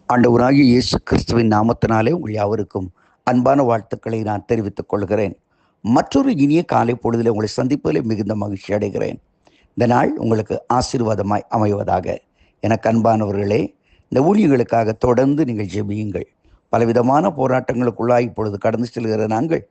ஆண்டவராகிய இயேசு கிறிஸ்துவின் நாமத்தினாலே உங்கள் யாவருக்கும் அன்பான வாழ்த்துக்களை நான் தெரிவித்துக் கொள்கிறேன். மற்றொரு இனிய காலை பொழுதில் உங்களை சந்திப்பதில் மிகுந்த மகிழ்ச்சி அடைகிறேன். இந்த நாள் உங்களுக்கு ஆசீர்வாதமாய் அமைவதாக. எனக்கு அன்பானவர்களே, இந்த ஊழியர்களுக்காக தொடர்ந்து நீங்கள் ஜெபியுங்கள். பலவிதமான போராட்டங்களுக்குள்ளாய் இப்பொழுது கடந்து செல்கிற நாங்கள்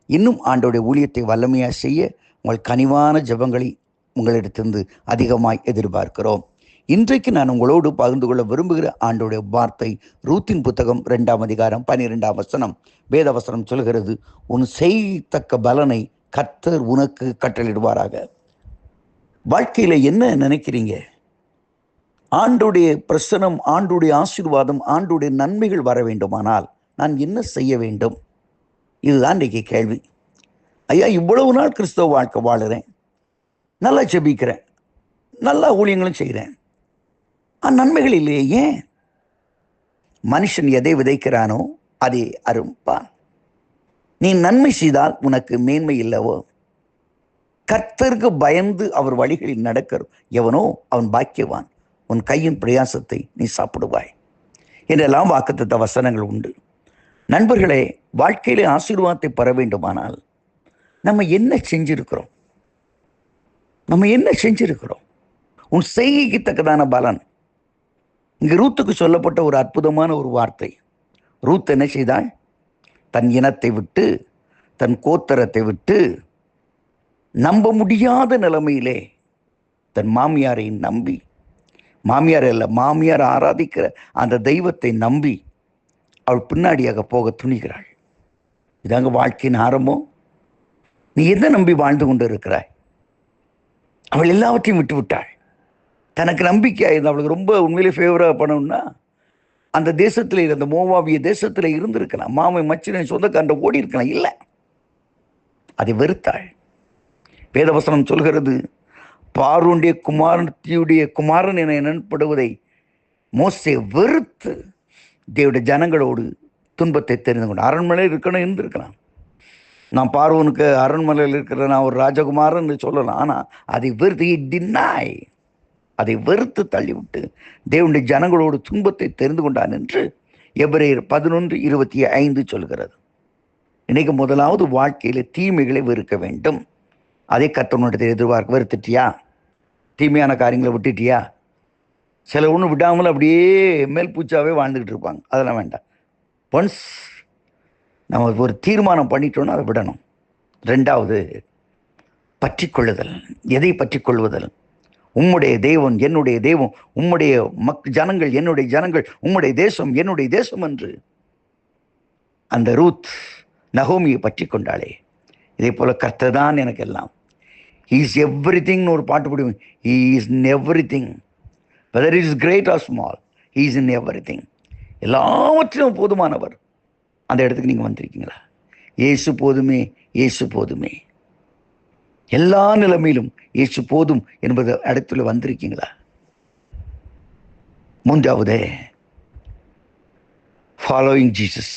இன்னும் ஆண்டோடைய ஊழியத்தை வல்லமையாக செய்ய உங்கள் கனிவான ஜெபங்களை உங்களிடத்திலிருந்து அதிகமாய் எதிர்பார்க்கிறோம். இன்றைக்கு நான் உங்களோடு பகிர்ந்து கொள்ள விரும்புகிற ஆண்டோடைய வார்த்தை ரூத்தின் புத்தகம் 2ஆம் அதிகாரம் 12ஆம் வசனம். வேத வசனம் சொல்கிறது, உன் செய்யத்தக்க பலனை கர்த்தர் உனக்கு கட்டளிடுவாராக. வாழ்க்கையில என்ன நினைக்கிறீங்க? ஆண்டுடைய பிரசனம், ஆண்டுடைய ஆசீர்வாதம், ஆண்டுடைய நன்மைகள் வர வேண்டுமானால் நான் என்ன செய்ய வேண்டும்? இதுதான் இன்றைக்கு கேள்வி. ஐயா, இவ்வளவு நாள் கிறிஸ்தவ வாழ்க்கை வாழுறேன், நல்லா ஜெபிக்கிறேன், நல்லா ஊழியங்களும் செய்கிறேன், நன்மைகள் இல்லையே. ஏன்? மனுஷன் எதை விதைக்கிறானோ அதை அறுப்பான். நீ நன்மை செய்தால் உனக்கு மேன்மை இல்லவோ? கர்த்தருக்கு பயந்து அவர் வழிகளில் நடக்கிற எவனோ அவன் பாக்கியவான். உன் கையின் பிரயாசத்தை நீ சாப்பிடுவாய் என்றெல்லாம் வாக்குத்தத்த வசனங்கள் உண்டு. நண்பர்களே, வாழ்க்கையிலே ஆசீர்வாதத்தை பெற வேண்டுமானால் நம்ம என்ன செஞ்சிருக்கிறோம்? உன் செய்கைக்கு தக்கதான பலன். இங்கு ரூத்துக்கு சொல்லப்பட்ட ஒரு அற்புதமான ஒரு வார்த்தை. ரூத் என்ன செய்தாள்? தன் இனத்தை விட்டு, தன் கோத்திரத்தை விட்டு, நம்ப முடியாத நிலைமையிலே தன் மாமியாரை நம்பி, மாமியார் ஆராதிக்கிற அந்த தெய்வத்தை நம்பி அவள் பின்னாடியாக போக துணிகிறாள். இதாங்க வாழ்க்கையின் ஆரம்பம். நீ எதை நம்பி வாழ்ந்து கொண்டு இருக்கிறாய்? அவள் எல்லாவற்றையும் விட்டு விட்டாள். தனக்கு நம்பிக்கையாக இருந்த, அவளுக்கு ரொம்ப உண்மையிலே ஃபேவராக பண்ணணும்னா அந்த தேசத்தில், அந்த மோவாபிய தேசத்தில் இருந்திருக்கலாம். மாமை மச்சினை சொந்தக்காரன் ஓடி இருக்கலாம். இல்லை, அதை வெறுத்தாள். வேதவசனம் சொல்கிறது, பார்வோனுடைய குமாரன் என எனப்படுவதை மோசே வெறுத்து தேவனுடைய ஜனங்களோடு துன்பத்தை தெரிந்து கொண்டு அரண்மனையில் இருந்திருக்கலாம். நான் பார்வோனுக்கு அரண்மனையில் இருக்கிற நான் ஒரு ராஜகுமாரன் சொல்லலாம். ஆனால் அதை வெறுத்து அதை வெறுத்து தள்ளிவிட்டு தேவனுடைய ஜனங்களோடு துன்பத்தை தெரிந்து கொண்டான் என்று எபிரேயர் 11:25 சொல்கிறது. இன்னைக்கு முதலாவது வாழ்க்கையில தீமைகளை வெறுக்க வேண்டும். அதை கர்த்தருடைய எதிர்பார்க்க. வெறுத்துட்டியா? தீமையான காரியங்களை விட்டுட்டியா? சில ஒன்று விடாமல் அப்படியே மேல் பூச்சாவே வாழ்ந்துக்கிட்டு இருப்பாங்க. அதெல்லாம் வேண்டாம். ஒன்ஸ் நம்ம ஒரு தீர்மானம் பண்ணிட்டோம்னா அதை விடணும். 2வது, பற்றி கொள்ளுதல். எதை பற்றி கொள்வதல்? உம்முடைய தேவன் என்னுடைய தேவன், உம்முடைய ஜனங்கள் என்னுடைய ஜனங்கள், உம்முடைய தேசம் என்னுடைய தேசம் என்று அந்த ரூத் நகோமியை பற்றி கொண்டாளே. இதே போல கர்த்தர் தான் எனக்கு எல்லாம். He is everything. ஒரு பாட்டு போடுவேன். He is in everything. Whether it is great or small, He is in everything. எல்லாவற்றிலும் போதுமானவர். அந்த இடத்துக்கு நீங்க வந்திருக்கீங்களா? இயேசு போதுமே, இயேசு போதுமே. எல்லா நிலைமையிலும் இயேசு போதும் என்பது இடத்துல வந்திருக்கீங்களா? 3வது, ஃபாலோயிங் ஜீசஸ்,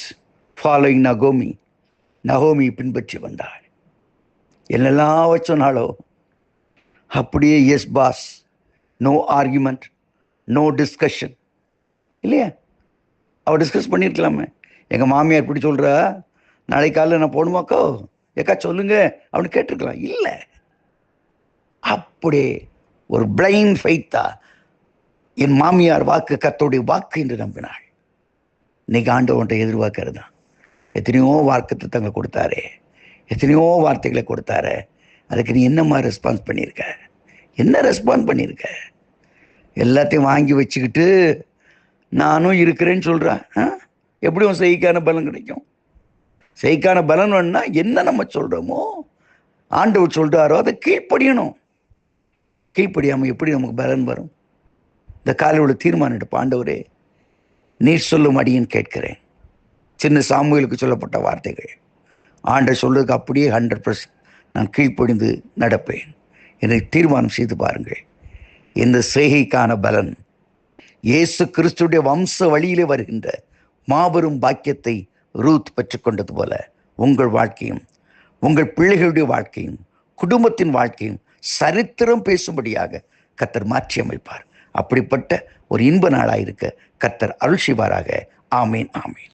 ஃபாலோயிங் நகோமி பின்பற்றி வந்தாள். என்னெல்லாம் சொன்னாலோ அப்படியே yes boss, no argument, no discussion. இல்லையா? அவள் டிஸ்கஸ் பண்ணியிருக்கலாமே. எங்கள் மாமியார் இப்படி சொல்கிறா, நாளை காலையில் நான் போகணுமாக்கோ, ஏக்கா சொல்லுங்க அப்படின்னு கேட்டிருக்கலாம். இல்லை, அப்படியே ஒரு பிளைண்ட் ஃபெய்த்தா என் மாமியார் வாக்கு கர்த்தருடைய வாக்கு என்று நம்பினாள். இன்னைக்கு ஆண்டவன்ட்ட எதிர்பார்க்கறது தான். எத்தனையோ வாக்குத்தத்தங்களை கொடுத்தாரு, எத்தனையோ வார்த்தைகளை கொடுத்தாரு. அதுக்கு நீ என்னம்மா ரெஸ்பான்ஸ் பண்ணியிருக்க? என்ன ரெஸ்பான்ஸ் பண்ணியிருக்க? எல்லாத்தையும் வாங்கி வச்சுக்கிட்டு நானும் இருக்கிறேன்னு சொல்கிறேன். எப்படியும் செய்கைக்கான பலன் கிடைக்கும். செய்கைக்கான பலன் வேணும்னா என்ன நம்ம சொல்கிறோமோ, ஆண்டவர் சொல்கிறாரோ அதை கீழ்ப்படியணும். கீழ்ப்படியாமல் எப்படி நமக்கு பலன் வரும்? இந்த காலையோட தீர்மானம் எடுப்ப. ஆண்டவரே, நீர் சொல்லும் அடியேன் கேட்கிறேன். சின்ன சாமுவேலுக்கு சொல்லப்பட்ட வார்த்தைகள் ஆண்டவர் சொல்றதுக்கு அப்படியே 100% நான் கீழ்ப்படிந்து நடப்பேன் என்னை தீர்மானம் செய்து பாருங்கள். இந்த செய்கைக்கான பலன் இயேசு கிறிஸ்துடைய வம்ச வழியிலே வருகின்ற மாபெரும் பாக்கியத்தை ரூத் பெற்றுக்கொண்டது போல உங்கள் வாழ்க்கையும், உங்கள் பிள்ளைகளுடைய வாழ்க்கையும், குடும்பத்தின் வாழ்க்கையும் சரித்திரம் பேசும்படியாக கர்த்தர் மாற்றி அமைப்பார். அப்படிப்பட்ட ஒரு இன்ப நாளாக இருக்க கர்த்தர் அருள் செய்வாராக. ஆமீன், ஆமீன்.